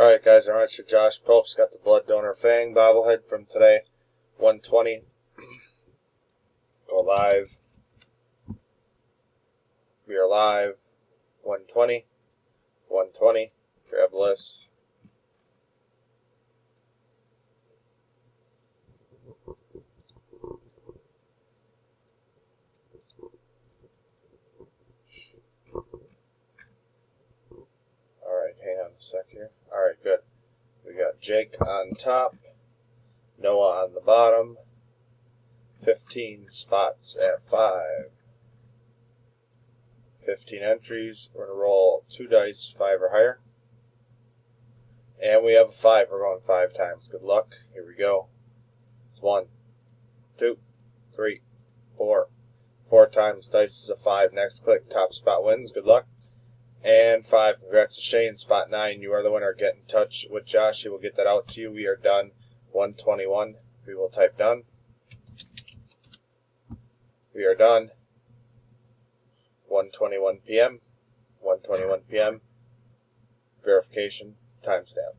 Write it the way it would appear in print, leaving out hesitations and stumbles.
Alright guys, alright, so Josh Probst got the Blood Donor Fang bobblehead from today, 120. Go live. We are live. 120. 120. Grab list. Alright, hang on a sec here. Alright, good. We got Jake on top, Noah on the bottom, 15 spots at 5. 15 entries. We're going to roll 2 dice, 5 or higher. And we have a 5. We're going 5 times. Good luck. Here we go. It's 1, 2, 3, 4. 4 times. Dice is a 5. Next click. Top spot wins. Good luck. And 5. Congrats to Shane. Spot 9. You are the winner. Get in touch with Josh. He will get that out to you. We are done. 121. We will type done. We are done. 1:21 p.m. 1:21 p.m. Verification. Timestamp.